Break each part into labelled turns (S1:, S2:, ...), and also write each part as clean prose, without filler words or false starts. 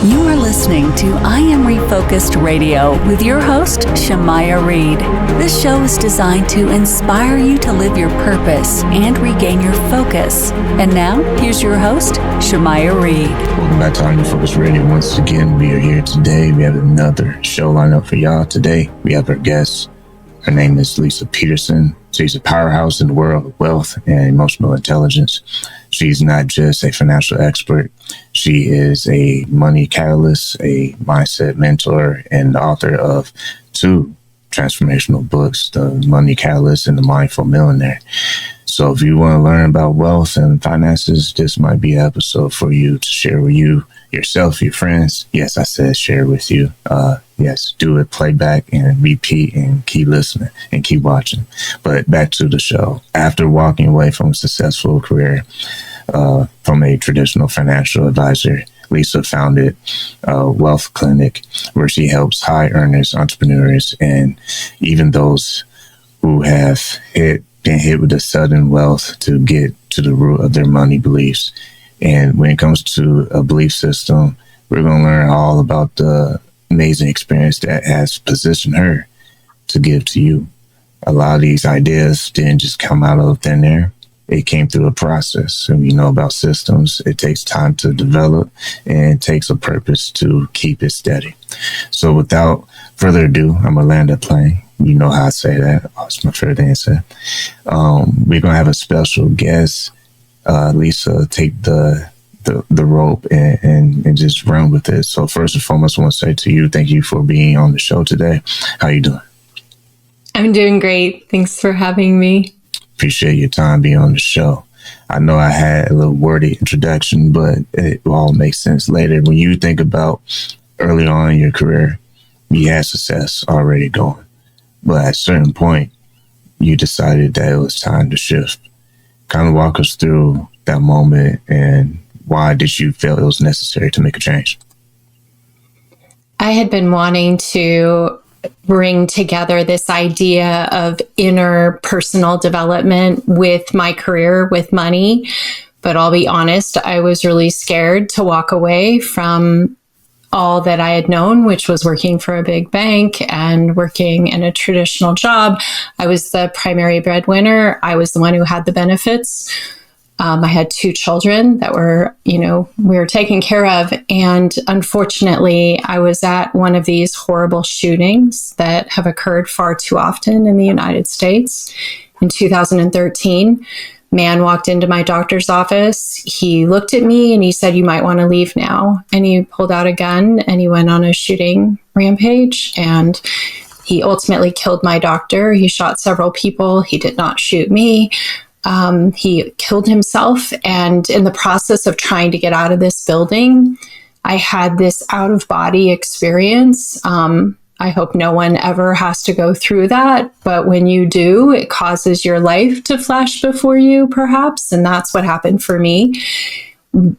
S1: You are listening to I Am Refocused Radio with your host, Shamaya Reed. This show is designed to inspire you to live your purpose and regain your focus. And now, here's your host, Shamaya Reed.
S2: Welcome back to I Am Refocused Radio. Once again, we are here today. We have another show lined up for y'all. Today, we have our guest. Her name is Leisa Peterson. She's a powerhouse in the world of wealth and emotional intelligence. She's not just a financial expert. She is a money catalyst, a mindset mentor, and the author of 2 transformational books, The Money Catalyst and The Mindful Millionaire. So if you want to learn about wealth and finances, this might be an episode for you to share with you, yourself, your friends. Yes, I said share with you. Yes, do it, play back and repeat and keep listening and keep watching. But back to the show. After walking away from a successful career from a traditional financial advisor, Leisa founded a wealth clinic where she helps high earners, entrepreneurs, and even those who have been hit with a sudden wealth to get to the root of their money beliefs. And when it comes to a belief system, we're going to learn all about the amazing experience that has positioned her to give to you. A lot of these ideas didn't just come out of thin air. It came through a process. And we know about systems. It takes time to develop and it takes a purpose to keep it steady. So without further ado, I'm going to land that plane. You know how I say that. Oh, it's my favorite thing to say. We're going to have a special guest. Leisa, take the rope and just run with it. So first and foremost, I want to say to you, thank you for being on the show today. How you doing?
S3: I'm doing great. Thanks for having me.
S2: Appreciate your time being on the show. I know I had a little wordy introduction, but it all makes sense later. When you think about early on in your career, you had success already going. But at a certain point, you decided that it was time to shift. Kind of walk us through that moment and why did you feel it was necessary to make a change?
S3: I had been wanting to bring together this idea of inner personal development with my career, with money. But I'll be honest, I was really scared to walk away from all that I had known, which was working for a big bank and working in a traditional job. I was the primary breadwinner. I was the one who had the benefits. I had 2 children that were, we were taken care of. And unfortunately, I was at one of these horrible shootings that have occurred far too often in the United States. In 2013, man walked into my doctor's office. He looked at me and he said, "You might want to leave now." And he pulled out a gun and he went on a shooting rampage. And he ultimately killed my doctor. He shot several people. He did not shoot me. He killed himself. And in the process of trying to get out of this building, I had this out-of-body experience. I hope no one ever has to go through that. But when you do, it causes your life to flash before you, perhaps. And that's what happened for me.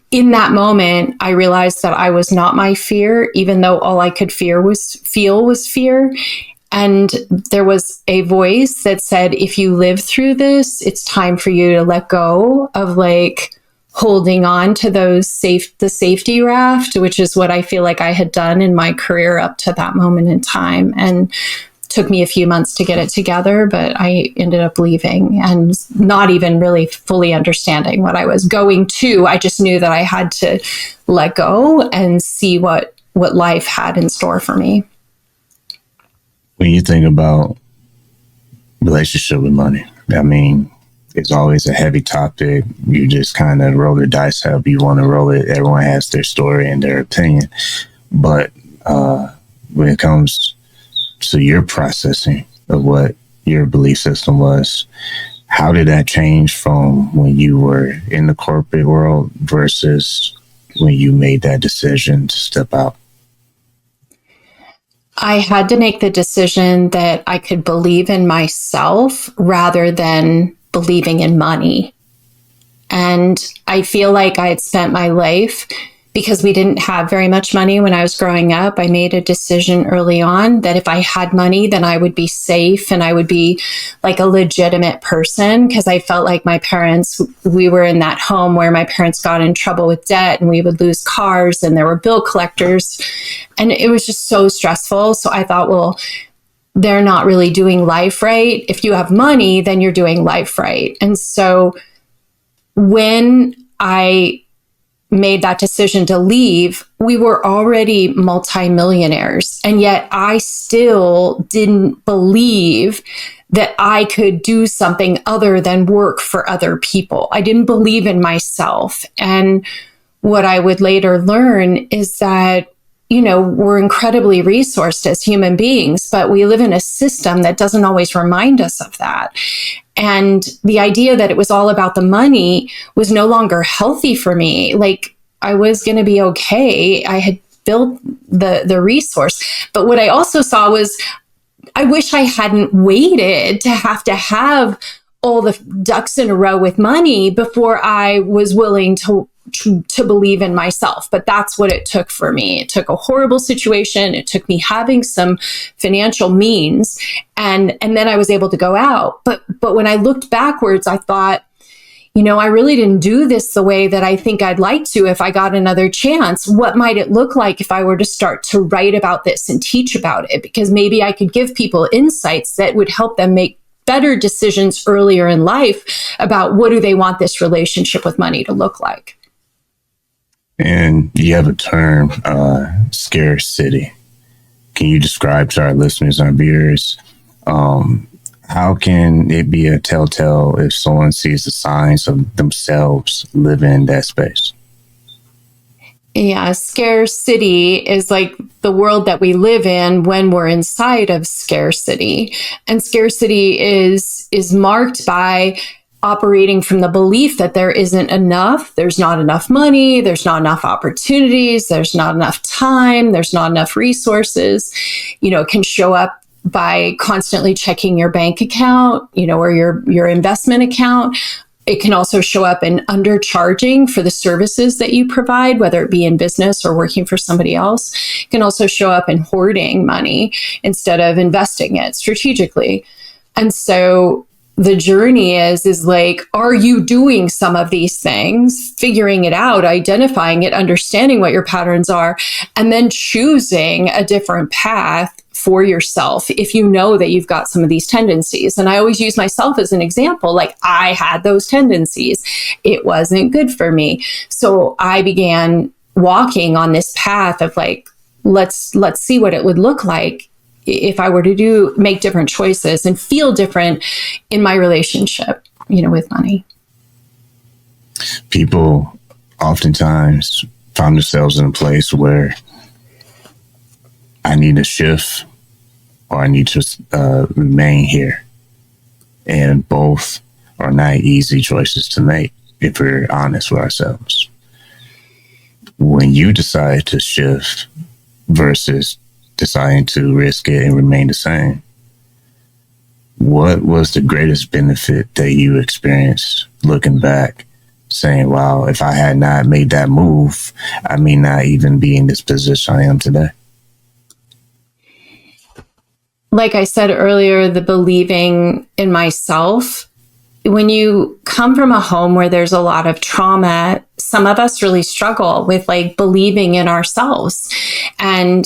S3: In that moment, I realized that I was not my fear, even though all I could feel was fear. And there was a voice that said, if you live through this, it's time for you to let go of holding on to the safety raft, which is what I feel like I had done in my career up to that moment in time. And it took me a few months to get it together, but I ended up leaving and not even really fully understanding what I was going to. I just knew that I had to let go and see what life had in store for me.
S2: When you think about relationship with money, I mean, it's always a heavy topic. You just kind of roll the dice however you want to roll it. Everyone has their story and their opinion. But when it comes to your processing of what your belief system was, how did that change from when you were in the corporate world versus when you made that decision to step out?
S3: I had to make the decision that I could believe in myself rather than believing in money. And I feel like I had spent my life because we didn't have very much money when I was growing up, I made a decision early on that if I had money, then I would be safe and I would be like a legitimate person, because I felt like my parents, we were in that home where my parents got in trouble with debt and we would lose cars and there were bill collectors. And it was just so stressful. So I thought, well, they're not really doing life right. If you have money, then you're doing life right. And so when I made that decision to leave, we were already multimillionaires. And yet I still didn't believe that I could do something other than work for other people. I didn't believe in myself. And what I would later learn is that, you know, we're incredibly resourced as human beings, but we live in a system that doesn't always remind us of that. And the idea that it was all about the money was no longer healthy for me. Like, I was going to be okay. I had built the resource. But what I also saw was, I wish I hadn't waited to have all the ducks in a row with money before I was willing to believe in myself. But that's what it took for me. It took a horrible situation. It took me having some financial means, and then I was able to go out. But when I looked backwards, I thought, you know, I really didn't do this the way that I think I'd like to if I got another chance. What might it look like if I were to start to write about this and teach about it? Because maybe I could give people insights that would help them make better decisions earlier in life about what do they want this relationship with money to look like.
S2: And you have a term, scarcity. Can you describe to our listeners and our viewers, how can it be a telltale if someone sees the signs of themselves living in that space?
S3: Yeah, scarcity is like the world that we live in when we're inside of scarcity. And scarcity is marked by operating from the belief that there isn't enough, there's not enough money, there's not enough opportunities, there's not enough time, there's not enough resources. You know, it can show up by constantly checking your bank account, you know, or your investment account. It can also show up in undercharging for the services that you provide, whether it be in business or working for somebody else. It can also show up in hoarding money instead of investing it strategically. And so the journey is like, are you doing some of these things, figuring it out, identifying it, understanding what your patterns are, and then choosing a different path for yourself if you know that you've got some of these tendencies. And I always use myself as an example. Like, I had those tendencies. It wasn't good for me. So I began walking on this path of like, let's see what it would look like if I were to make different choices and feel different in my relationship, you know, with money.
S2: People oftentimes find themselves in a place where I need to shift or I need to remain here. And both are not easy choices to make if we're honest with ourselves. When you decide to shift versus deciding to risk it and remain the same, what was the greatest benefit that you experienced looking back, saying, wow, if I had not made that move, I may not even be in this position I am today?
S3: Like I said earlier, the believing in myself. When you come from a home where there's a lot of trauma, some of us really struggle with like believing in ourselves. And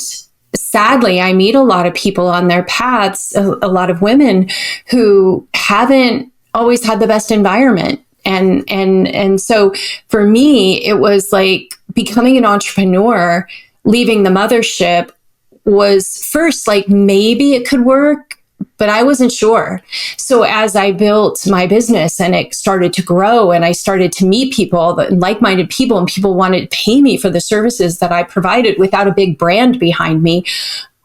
S3: sadly, I meet a lot of people on their paths, a lot of women who haven't always had the best environment. And so for me, it was like becoming an entrepreneur, leaving the mothership was first like, maybe it could work, but I wasn't sure. So as I built my business and it started to grow and I started to meet people, like-minded people, and people wanted to pay me for the services that I provided without a big brand behind me,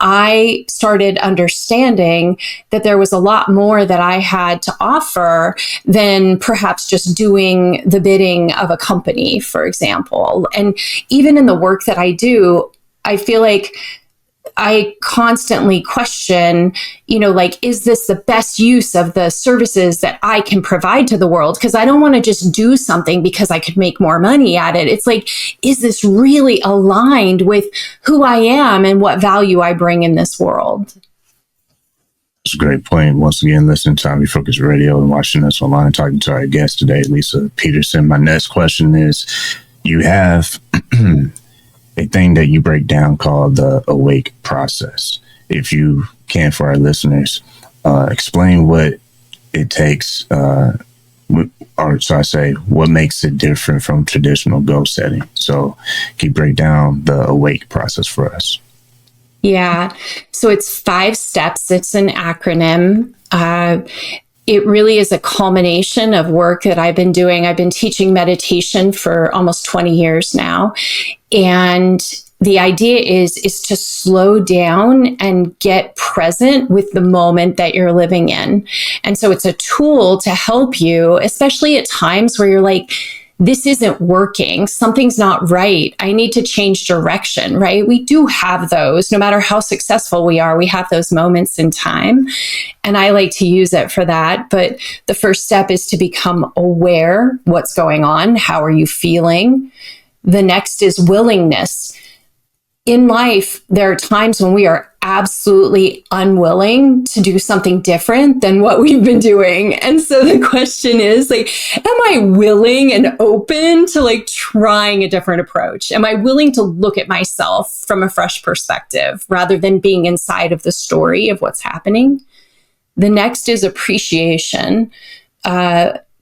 S3: I started understanding that there was a lot more that I had to offer than perhaps just doing the bidding of a company, for example. And even in the work that I do, I feel like I constantly question, like, is this the best use of the services that I can provide to the world? Because I don't want to just do something because I could make more money at it. It's like, is this really aligned with who I am and what value I bring in this world?
S2: It's a great point. Once again, listening to I Am Refocused Radio and watching us online, talking to our guest today, Leisa Peterson. My next question is, you have a thing that you break down called the awake process. If you can, for our listeners, explain what it takes, what makes it different from traditional goal setting. So can you break down the awake process for us?
S3: Yeah. So it's 5 steps. It's an acronym. It really is a culmination of work that I've been doing. I've been teaching meditation for almost 20 years now. And the idea is to slow down and get present with the moment that you're living in. And so it's a tool to help you, especially at times where you're like, this isn't working. Something's not right. I need to change direction, right? We do have those. No matter how successful we are, we have those moments in time. And I like to use it for that. But the first step is to become aware what's going on. How are you feeling? The next is willingness. In life, there are times when we are absolutely unwilling to do something different than what we've been doing. And so the question is, like, am I willing and open to like trying a different approach? Am I willing to look at myself from a fresh perspective rather than being inside of the story of what's happening? The next is appreciation.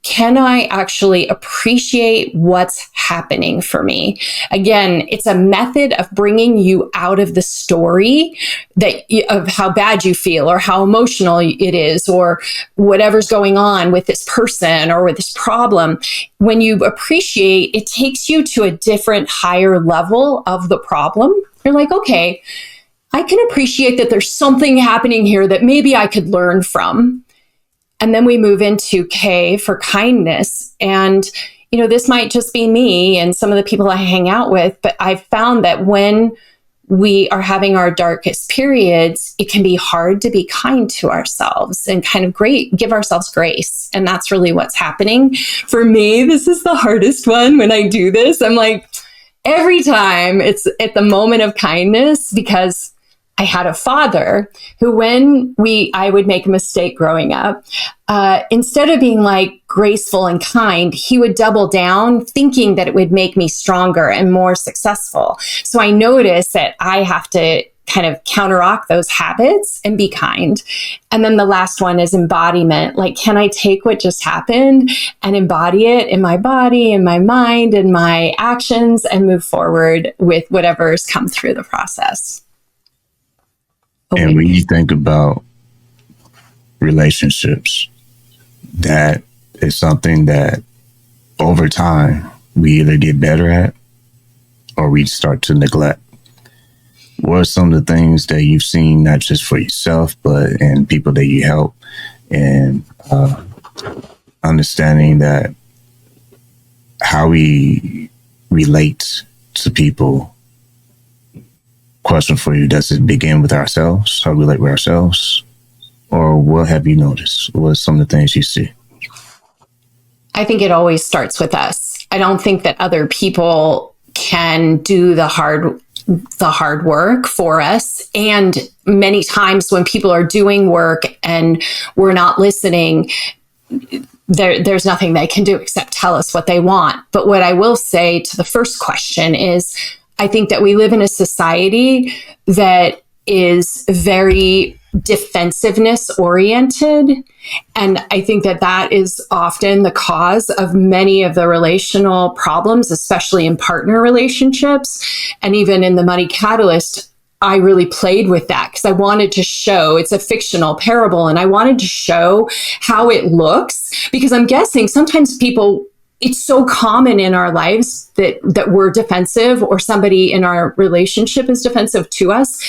S3: Can I actually appreciate what's happening for me? Again, it's a method of bringing you out of the story of how bad you feel or how emotional it is or whatever's going on with this person or with this problem. When you appreciate, it takes you to a different, higher level of the problem. You're like, okay, I can appreciate that there's something happening here that maybe I could learn from. And then we move into K for kindness. And, this might just be me and some of the people I hang out with, but I've found that when we are having our darkest periods, it can be hard to be kind to ourselves and kind of give ourselves grace. And that's really what's happening. For me, this is the hardest one when I do this. I'm like, every time it's at the moment of kindness, because I had a father who, when I would make a mistake growing up, instead of being like graceful and kind, he would double down thinking that it would make me stronger and more successful. So I noticed that I have to kind of counteract those habits and be kind. And then the last one is embodiment. Like, can I take what just happened and embody it in my body, in my mind, in my actions, and move forward with whatever's come through the process?
S2: And when you think about relationships, that is something that over time we either get better at or we start to neglect. What are some of the things that you've seen, not just for yourself, but in people that you help, and understanding that how we relate to people? Question for you, does it begin with ourselves, how we relate with ourselves? Or what have you noticed? What are some of the things you see?
S3: I think it always starts with us. I don't think that other people can do the hard work for us. And many times when people are doing work and we're not listening, there's nothing they can do except tell us what they want. But what I will say to the first question is, I think that we live in a society that is very defensiveness oriented. And I think that is often the cause of many of the relational problems, especially in partner relationships. And even in the Money Catalyst, I really played with that because I wanted to show, it's a fictional parable, and I wanted to show how it looks, because I'm guessing sometimes people, it's so common in our lives that we're defensive, or somebody in our relationship is defensive to us,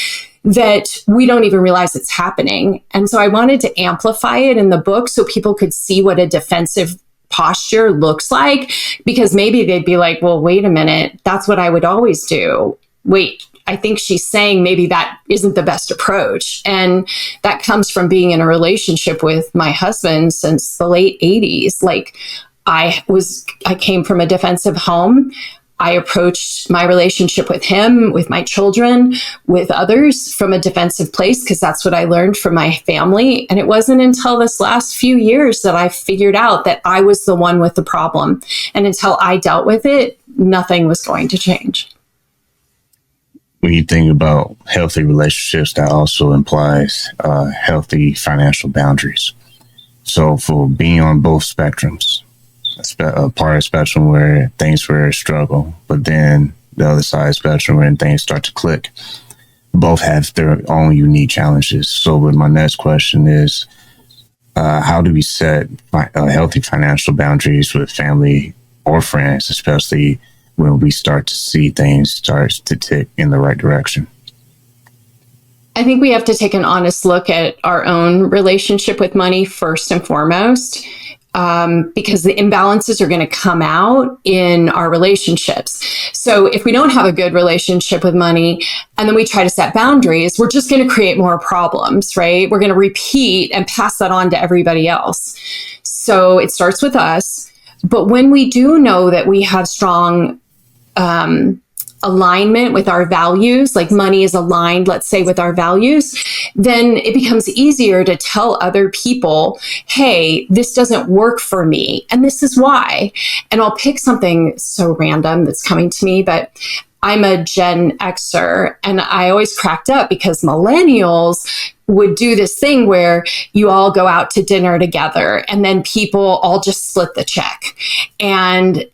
S3: that we don't even realize it's happening. And so I wanted to amplify it in the book so people could see what a defensive posture looks like, because maybe they'd be like, well, wait a minute, that's what I would always do. Wait, I think she's saying maybe that isn't the best approach. And that comes from being in a relationship with my husband since the late 80s. Like I came from a defensive home. I approached my relationship with him, with my children, with others from a defensive place, because that's what I learned from my family. And it wasn't until this last few years that I figured out that I was the one with the problem. And until I dealt with it, nothing was going to change.
S2: When you think about healthy relationships, that also implies healthy financial boundaries. So for being on both spectrums, a part of the spectrum where things were a struggle, but then the other side of the spectrum where things start to click, both have their own unique challenges. So with my next question is, how do we set healthy financial boundaries with family or friends, especially when we start to see things start to tick in the right direction?
S3: I think we have to take an honest look at our own relationship with money first and foremost. Because the imbalances are going to come out in our relationships. So if we don't have a good relationship with money and then we try to set boundaries, we're just going to create more problems, right? We're going to repeat and pass that on to everybody else. So it starts with us. But when we do know that we have strong alignment with our values, like money is aligned, let's say, with our values, then it becomes easier to tell other people, hey, this doesn't work for me, and this is why. And I'll pick something so random that's coming to me, but I'm a Gen Xer, and I always cracked up because millennials would do this thing where you all go out to dinner together, and then people all just split the check. And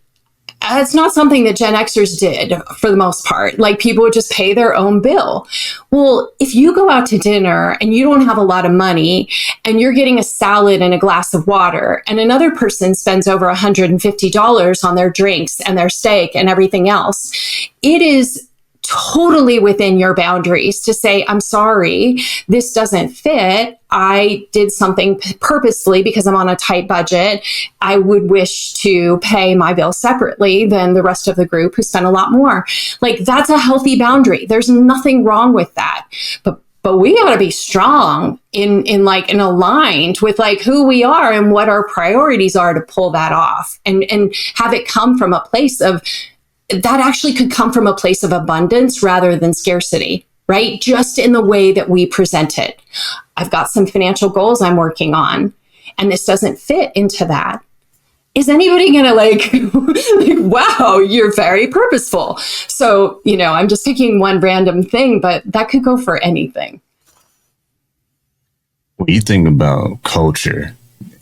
S3: it's not something that Gen Xers did for the most part. Like people would just pay their own bill. Well, if you go out to dinner and you don't have a lot of money and you're getting a salad and a glass of water and another person spends over $150 on their drinks and their steak and everything else, it is totally within your boundaries to say, I'm sorry, this doesn't fit. I did something purposely because I'm on a tight budget. I would wish to pay my bill separately than the rest of the group who spent a lot more. Like that's a healthy boundary. There's nothing wrong with that. But we got to be strong in aligned with like who we are and what our priorities are to pull that off and have it come from a place of that actually could come from a place of abundance rather than scarcity, right? Just in the way that we present it. I've got some financial goals I'm working on, and this doesn't fit into that. Is anybody going to like, wow, you're very purposeful. So, I'm just picking one random thing, but that could go for anything.
S2: When you think about culture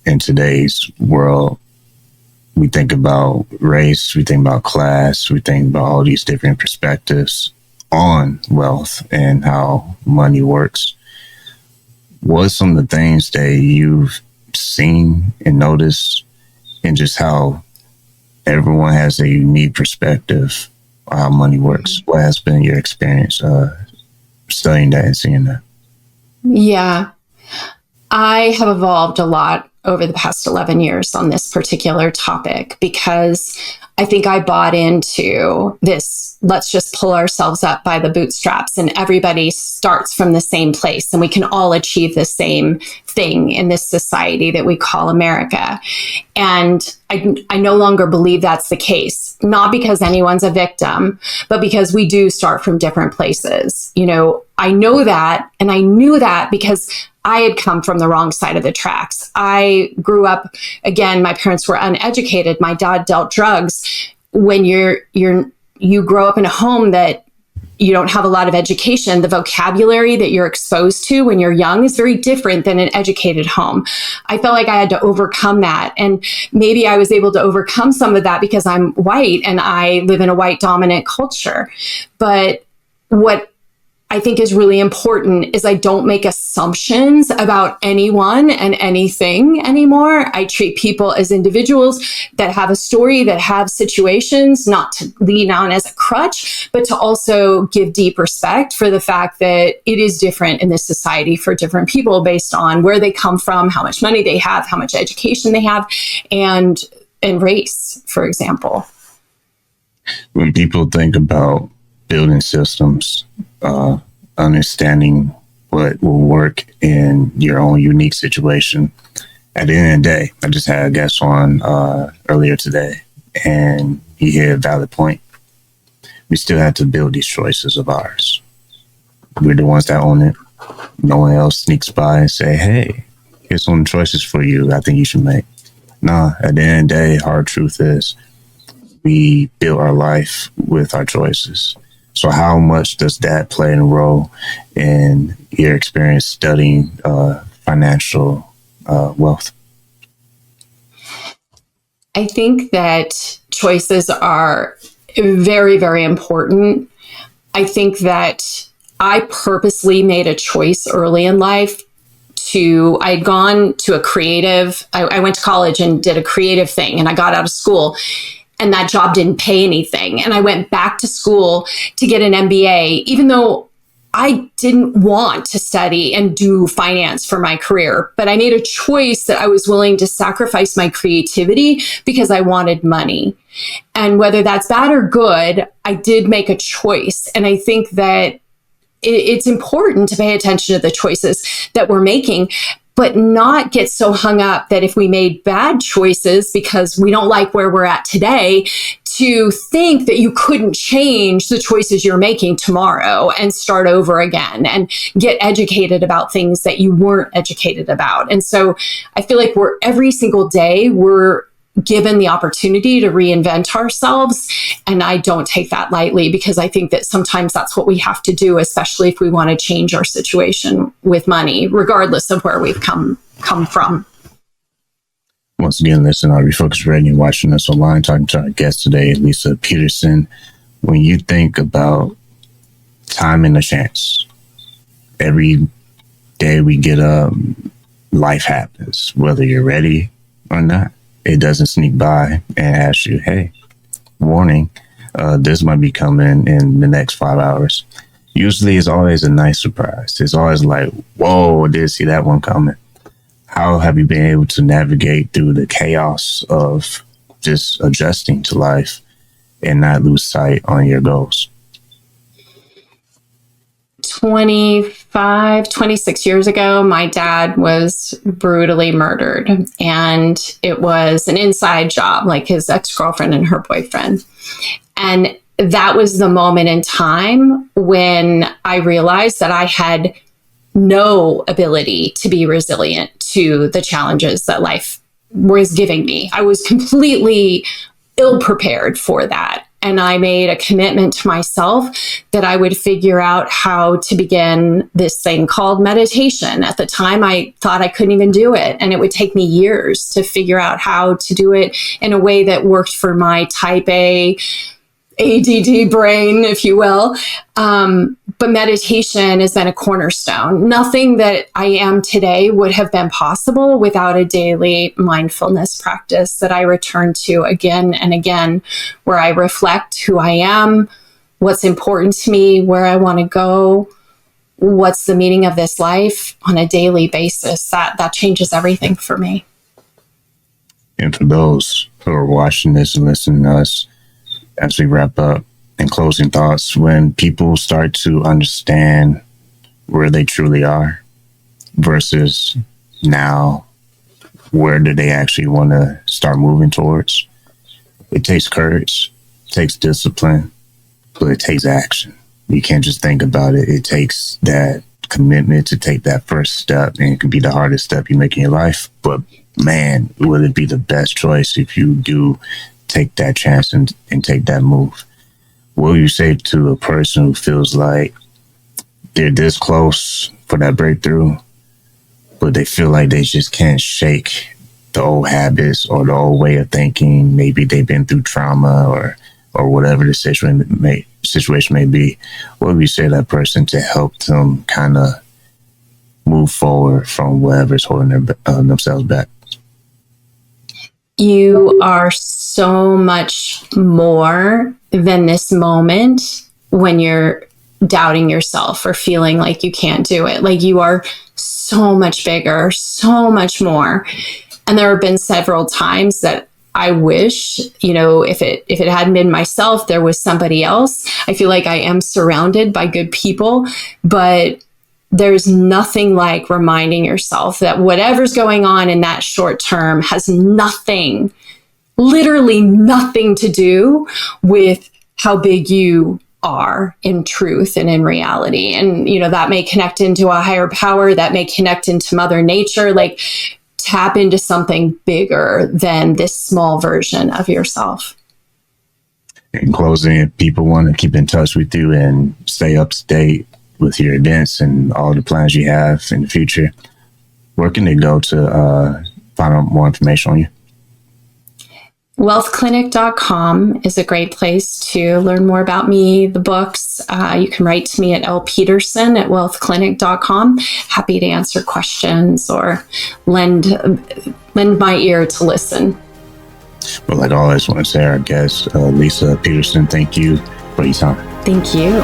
S2: in today's world, we think about race, we think about class, we think about all these different perspectives on wealth and how money works. What are some of the things that you've seen and noticed in just how everyone has a unique perspective on how money works? What has been your experience studying that and seeing that?
S3: Yeah, I have evolved a lot over the past 11 years on this particular topic because I think I bought into this, let's just pull ourselves up by the bootstraps and everybody starts from the same place and we can all achieve the same thing in this society that we call America. And I no longer believe that's the case, not because anyone's a victim, but because we do start from different places. I know that, and I knew that because I had come from the wrong side of the tracks. I grew up, again, my parents were uneducated. My dad dealt drugs. When you grow up in a home that you don't have a lot of education, the vocabulary that you're exposed to when you're young is very different than an educated home. I felt like I had to overcome that. And maybe I was able to overcome some of that because I'm white and I live in a white dominant culture. But what I think is really important is I don't make assumptions about anyone and anything anymore. I treat people as individuals that have a story, that have situations, not to lean on as a crutch, but to also give deep respect for the fact that it is different in this society for different people based on where they come from, how much money they have, how much education they have, and race, for example.
S2: When people think about building systems, understanding what will work in your own unique situation. At the end of the day, I just had a guest on earlier today, and he hit a valid point. We still have to build these choices of ours. We're the ones that own it. No one else sneaks by and say, hey, here's some choices for you I think you should make. Nah, at the end of the day, hard truth is we build our life with our choices. So how much does that play a role in your experience studying financial wealth?
S3: I think that choices are very, very important. I think that I purposely made a choice early in life I'd gone to a creative, I went to college and did a creative thing, and I got out of school and that job didn't pay anything. And I went back to school to get an MBA, even though I didn't want to study and do finance for my career, but I made a choice that I was willing to sacrifice my creativity because I wanted money. And whether that's bad or good, I did make a choice. And I think that it's important to pay attention to the choices that we're making, but not get so hung up that if we made bad choices because we don't like where we're at today, to think that you couldn't change the choices you're making tomorrow and start over again and get educated about things that you weren't educated about. And so I feel like every single day we're given the opportunity to reinvent ourselves. And I don't take that lightly, because I think that sometimes that's what we have to do, especially if we want to change our situation with money, regardless of where we've come from.
S2: Once again, listen, I Refocused Radio, watching us online, talking to our guest today, Leisa Peterson. When you think about time and a chance, every day we get up, life happens, whether you're ready or not. It doesn't sneak by and ask you, hey, warning, this might be coming in the next 5 hours. Usually it's always a nice surprise. It's always like, whoa, I did see that one coming. How have you been able to navigate through the chaos of just adjusting to life and not lose sight on your goals?
S3: 26 years ago, my dad was brutally murdered, and it was an inside job, like his ex-girlfriend and her boyfriend. And that was the moment in time when I realized that I had no ability to be resilient to the challenges that life was giving me. I was completely ill-prepared for that. And I made a commitment to myself that I would figure out how to begin this thing called meditation. At the time, I thought I couldn't even do it. And it would take me years to figure out how to do it in a way that worked for my type A ADD brain, if you will. But meditation has been a cornerstone. Nothing that I am today would have been possible without a daily mindfulness practice that I return to again and again, where I reflect who I am, what's important to me, where I want to go, what's the meaning of this life on a daily basis. That changes everything for me.
S2: And for those who are watching this and listening to us, as we wrap up, in closing thoughts, when people start to understand where they truly are versus now, where do they actually want to start moving towards? It takes courage, it takes discipline, but it takes action. You can't just think about it. It takes that commitment to take that first step, and it can be the hardest step you make in your life. But man, will it be the best choice if you do take that chance and take that move? What will you say to a person who feels like they're this close for that breakthrough, but they feel like they just can't shake the old habits or the old way of thinking? Maybe they've been through trauma or whatever the situation may be. What would you say to that person to help them kind of move forward from whatever's holding themselves back?
S3: You are so much more than this moment when you're doubting yourself or feeling like you can't do it. Like, you are so much bigger, so much more. And there have been several times that I wish, if it hadn't been myself, there was somebody else. I feel like I am surrounded by good people, but there's nothing like reminding yourself that whatever's going on in that short term has nothing, literally nothing to do with how big you are in truth and in reality. And, that may connect into a higher power, that may connect into Mother Nature, like tap into something bigger than this small version of yourself.
S2: In closing, if people want to keep in touch with you and stay up to date with your events and all the plans you have in the future, where can they go to find out more information on you?
S3: Wealthclinic.com is a great place to learn more about me, the books. You can write to me at lpeterson@wealthclinic.com. Happy to answer questions or lend my ear to listen.
S2: Well, like always, want to say our guest, Leisa Peterson, thank you for your time.
S3: Thank you.